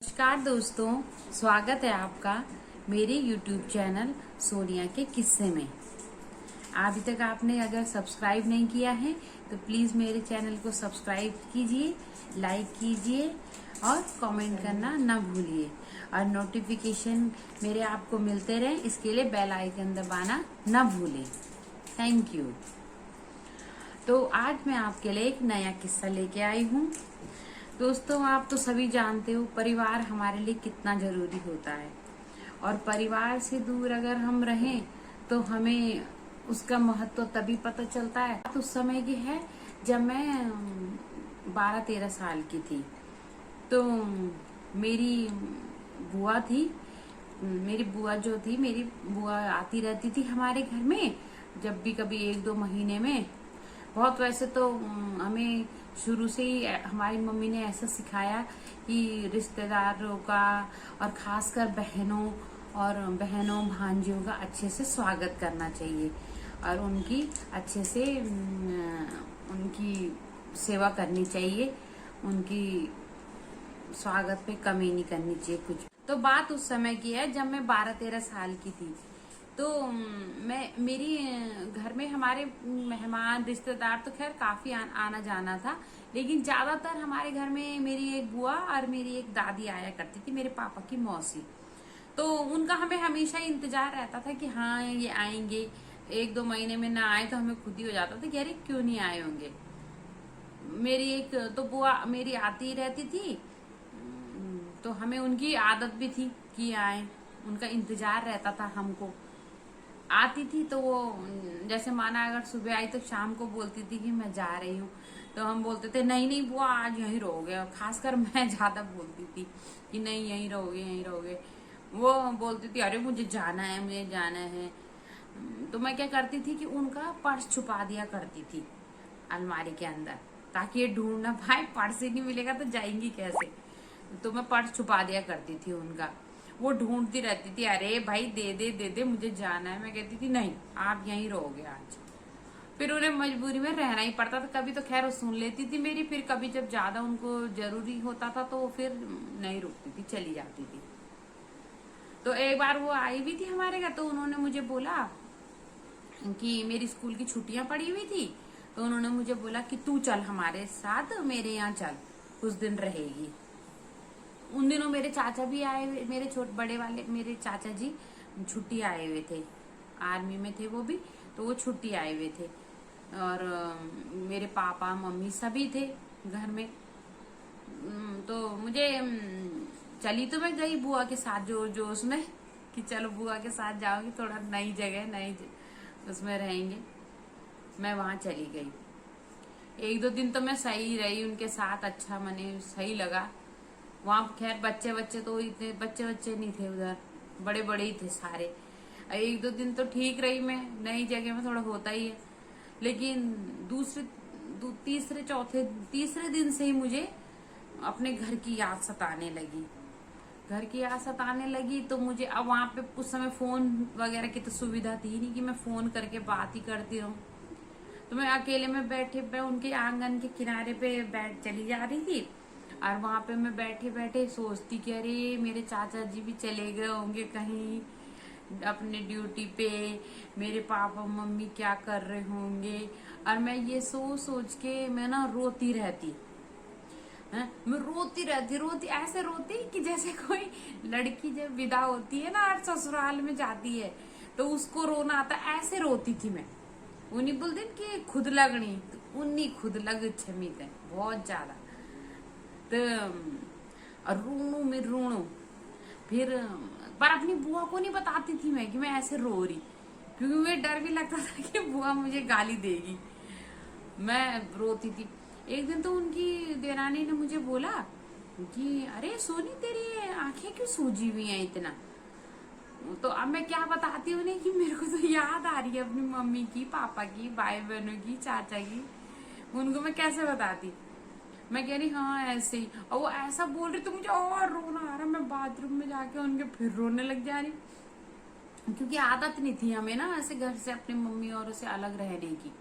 नमस्कार दोस्तों, स्वागत है आपका मेरे YouTube चैनल सोनिया के किस्से में। अभी तक आपने अगर सब्सक्राइब नहीं किया है तो प्लीज मेरे चैनल को सब्सक्राइब कीजिए, लाइक कीजिए और कमेंट करना ना भूलिए और नोटिफिकेशन मेरे आपको मिलते रहे इसके लिए बेल आइकन दबाना ना भूलें। Thank you. तो आज मैं आपके लिए एक नया किस्सा लेके आई हूँ। दोस्तों, आप तो सभी जानते हो परिवार हमारे लिए कितना जरूरी होता है और परिवार से दूर अगर हम रहें तो हमें उसका महत्व तभी पता चलता है। बात उस समय की है जब मैं 12-13 साल की थी। तो मेरी बुआ थी। मेरी बुआ आती रहती थी हमारे घर में जब भी कभी 1-2 महीने में। बहुत वैसे तो हमें शुरू से ही हमारी मम्मी ने ऐसा सिखाया कि रिश्तेदारों का और खासकर बहनों भांजियों का अच्छे से स्वागत करना चाहिए और उनकी अच्छे से उनकी सेवा करनी चाहिए, उनकी स्वागत पे कमी नहीं करनी चाहिए कुछ। तो बात उस समय की है जब मैं 12-13 साल की थी। तो मेरी घर में हमारे मेहमान रिश्तेदार तो खैर काफी आना जाना था, लेकिन ज्यादातर हमारे घर में मेरी एक बुआ और मेरी एक दादी आया करती थी, मेरे पापा की मौसी। तो उनका हमें हमेशा ही इंतजार रहता था कि हाँ ये आएंगे। 1-2 महीने में ना आए तो हमें खुद ही हो जाता था कि अरे क्यों नहीं आए होंगे। मेरी एक तो बुआ मेरी आती रहती थी, तो हमें उनकी आदत भी थी कि आए, उनका इंतजार रहता था हमको। आती थी तो वो जैसे माना अगर सुबह आई तो शाम को बोलती थी कि मैं जा रही हूँ, तो हम बोलते थे नहीं नहीं बुआ आज यहीं रहोगे। और खासकर मैं ज्यादा बोलती थी कि नहीं यहीं रहोगे यहीं रहोगे। वो बोलती थी अरे मुझे जाना है मुझे जाना है। तो मैं क्या करती थी कि उनका पर्स छुपा दिया करती थी अलमारी के अंदर, ताकि ये ढूंढ ना पाए। पर्स ही नहीं मिलेगा तो जाएंगी कैसे। तो मैं पर्स छुपा दिया करती थी उनका। वो ढूंढती रहती थी अरे भाई दे दे मुझे जाना है। मैं कहती थी नहीं आप यहीं रहोगे आज। फिर उन्हें मजबूरी में रहना ही पड़ता था। कभी तो खैर वो सुन लेती थी मेरी, फिर कभी जब ज्यादा उनको जरूरी होता था तो फिर नहीं रुकती थी, चली जाती थी। तो एक बार वो आई भी थी हमारे घर, तो उन्होंने मुझे बोला कि मेरी स्कूल की छुट्टियां पड़ी हुई थी, तो उन्होंने मुझे बोला कि तू चल हमारे साथ, मेरे यहाँ चल, कुछ दिन रहेगी। उन दिनों मेरे चाचा भी आए हुए, मेरे बड़े वाले मेरे चाचा जी छुट्टी आए हुए थे, आर्मी में थे वो भी, तो वो छुट्टी आए हुए थे। और मेरे पापा मम्मी सभी थे घर में। तो मुझे चली तो मैं गई बुआ के साथ जोश में कि चलो बुआ के साथ जाओगी, थोड़ा नई जगह उसमें रहेंगे। मैं वहां चली गई। 1-2 दिन तो मैं सही रही उनके साथ, अच्छा मने सही लगा। वहां खैर बच्चे तो इतने बच्चे नहीं थे उधर, बड़े बड़े ही थे सारे। 1-2 दिन तो ठीक रही मैं, नई जगह में थोड़ा होता ही है। लेकिन तीसरे दिन से ही मुझे अपने घर की याद सताने लगी। घर की याद सताने लगी तो मुझे अब वहां पे उस समय फोन वगैरह की तो सुविधा थी नहीं कि मैं फोन करके बात ही करती रहूं। तो मैं अकेले में मैं उनके आंगन के किनारे पे बैठ चली जा रही थी और वहां पे मैं बैठे बैठे सोचती कि अरे मेरे चाचा जी भी चले गए होंगे कहीं अपने ड्यूटी पे, मेरे पापा मम्मी क्या कर रहे होंगे। और मैं ये सोच के मैं ना रोती रहती। मैं रोती ऐसे रोती कि जैसे कोई लड़की जब विदा होती है ना और ससुराल में जाती है तो उसको रोना आता, ऐसे रोती थी मैं। उन्हीं बोलते कि खुद लगनी, तो उन्हीं खुद लग छमित है बहुत ज्यादा। तो रूणू फिर पर अपनी बुआ को नहीं बताती थी मैं कि मैं ऐसे रो रही, क्योंकि मुझे डर भी लगता था कि बुआ मुझे गाली देगी। मैं रोती थी। एक दिन तो उनकी देरानी ने मुझे बोला कि अरे सोनी तेरी आंखें क्यों सूजी हुई हैं इतना। तो अब मैं क्या बताती हूँ उन्हें कि मेरे को तो याद आ रही है अपनी मम्मी की, पापा की, भाई बहनों की, चाचा की। उनको मैं कैसे बताती। मैं कह रही हाँ ऐसे ही, और वो ऐसा बोल रही तो मुझे और रोना आ रहा। मैं बाथरूम में जाके उनके फिर रोने लग जा रही, क्योंकि आदत नहीं थी हमें ना ऐसे घर से अपनी मम्मी और से अलग रहने की।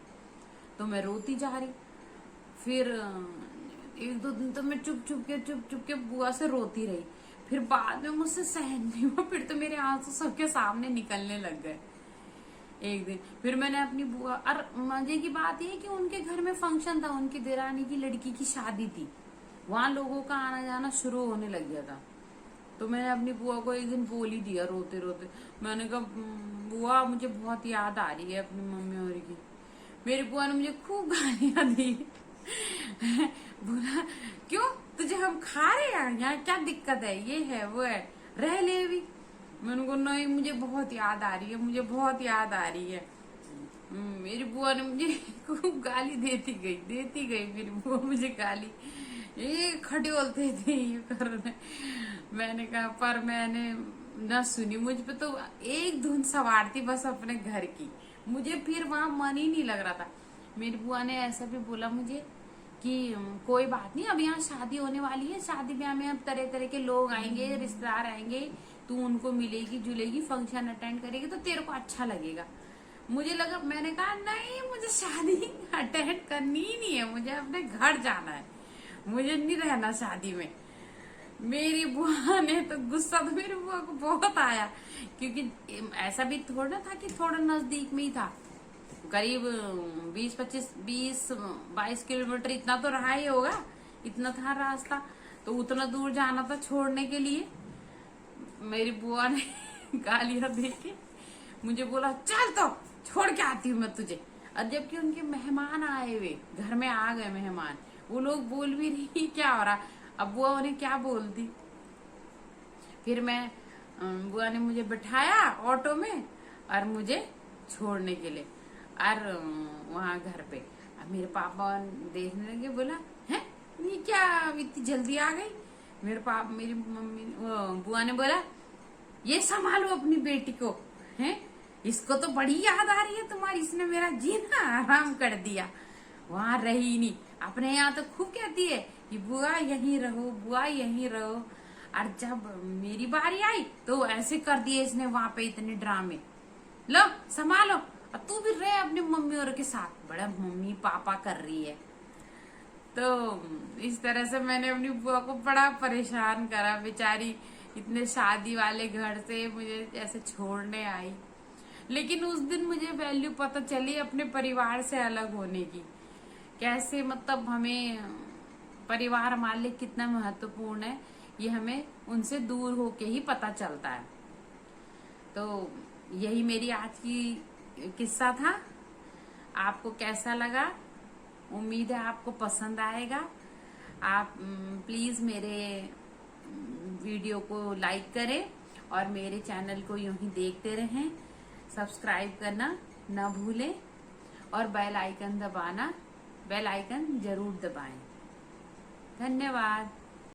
तो मैं रोती जा रही। फिर 1-2 दिन तो मैं चुप चुप के बुआ से रोती रही। फिर बाद में मुझसे सहन नहीं हुआ, फिर तो मेरे आंसू सबके सामने निकलने लग गए एक दिन। फिर मैंने अपनी बुआ, और मजे की बात ये कि उनके घर में फंक्शन था, उनकी देरानी की लड़की की शादी थी, वहां लोगों का आना जाना शुरू होने लग गया था। तो मैंने अपनी बुआ को एक दिन बोल ही दिया रोते रोते, मैंने कहा बुआ मुझे बहुत याद आ रही है अपनी मम्मी और की। मेरी बुआ ने मुझे खूब गालियां दी। बोला क्यों, तुझे हम खा रहे हैं यहाँ, क्या दिक्कत है, ये है वो है, रह ले भी। मैंने कहा नहीं मुझे बहुत याद आ रही है, मुझे बहुत याद आ रही है। मेरी बुआ ने मुझे खूब गाली देती गई मेरी बुआ मुझे गाली, ये खड़ोलते थे ये करने। मैंने कहा पर मैंने न सुनी, मुझ पे तो एक धुन सवार थी बस अपने घर की, मुझे फिर वहां मन ही नहीं लग रहा था। मेरी बुआ ने ऐसा भी बोला मुझे कि कोई बात नहीं, अब यहाँ शादी होने वाली है, शादी ब्याह में अब तरह तरह के लोग आएंगे, रिश्तेदार आएंगे, तू उनको मिलेगी जुलेगी, फंक्शन अटेंड करेगी तो तेरे को अच्छा लगेगा। मुझे लगा, मैंने कहा नहीं मुझे शादी अटेंड करनी ही नहीं है, मुझे अपने घर जाना है, मुझे नहीं रहना शादी में। मेरी बुआ ने तो गुस्सा तो मेरी बुआ को बहुत आया, क्योंकि ऐसा भी थोड़ा था कि थोड़ा नजदीक में ही था, करीब 20-22 किलोमीटर इतना तो रहा ही होगा, इतना था रास्ता, तो उतना दूर जाना था छोड़ने के लिए। मेरी बुआ ने गालियां देके मुझे बोला चल तो छोड़ के आती हूँ मैं तुझे। और जबकि उनके मेहमान आए हुए, घर में आ गए मेहमान, वो लोग बोल भी रही क्या हो रहा, अब बुआ उन्हें क्या बोलती। फिर मैं बुआ ने मुझे बिठाया ऑटो में और मुझे छोड़ने के लिए, और वहां घर पे अब मेरे पापा देखने लगे, बोला है ये क्या इतनी जल्दी आ गई। मेरी मम्मी बुआ ने बोला ये संभालो अपनी बेटी को, है इसको तो बड़ी याद आ रही है तुम्हारी, इसने मेरा जीना आराम कर दिया। वहां रही नहीं, अपने यहाँ तो खूब कहती है कि बुआ यहीं रहो, बुआ यहीं रहो, और जब मेरी बारी आई तो ऐसे कर दिए इसने वहां पे इतने ड्रामे, लो संभालो, और तू भी रहे अपनी मम्मी और के साथ, बड़ा मम्मी पापा कर रही है। तो इस तरह से मैंने अपनी बुआ को बड़ा परेशान करा, बेचारी इतने शादी वाले घर से मुझे ऐसे छोड़ने आई। लेकिन उस दिन मुझे वैल्यू पता चली अपने परिवार से अलग होने की, कैसे मतलब हमें परिवार हमारे लिए कितना महत्वपूर्ण है, ये हमें उनसे दूर होके ही पता चलता है। तो यही मेरी आज की किस्सा था। आपको कैसा लगा, उम्मीद है आपको पसंद आएगा। आप प्लीज मेरे वीडियो को लाइक करें और मेरे चैनल को यूं ही देखते रहें, सब्सक्राइब करना न भूलें और बेल आइकन दबाना, बेल आइकन जरूर दबाएं। धन्यवाद।